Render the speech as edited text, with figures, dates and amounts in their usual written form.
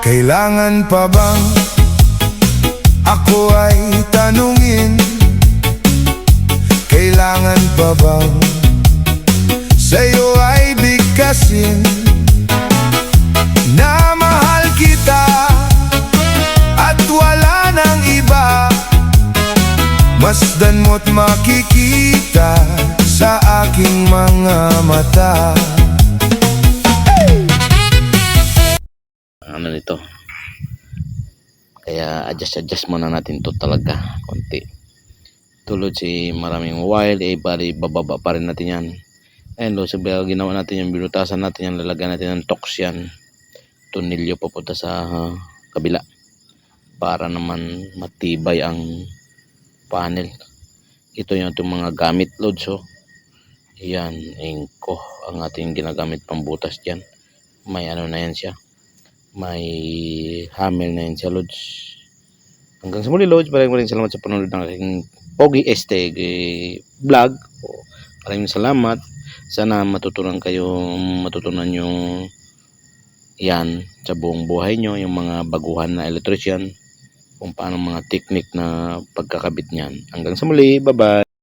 Kailangan pa bang ako ay tanungin? Kailangan pa bang sa'yo ay bigkasin na mahal kita at wala nang iba? Masdan mo't makikita sa aking mga mata. Ano nito, kaya adjust muna natin to talaga konti. Tulad si maraming wild bali bababa pa rin natin yan. And sabi ginawa natin yung binutasan natin yan, lalagyan natin ng tox yan, tunilyo papunta sa kabila para naman matibay ang panel. Ito yung itong mga gamit load. So yan, inko ang ating ginagamit pambutas dyan. May ano na yan siya, may hammer na yan siya loads. Hanggang sa muli loads, maraming salamat sa panonood ng aking Pogi Este vlog. Maraming salamat. Sana matutunan yung yan sa buong buhay nyo, yung mga baguhan na electrician, kung paano mga technique na pagkakabit niyan. Hanggang sa muli, bye bye.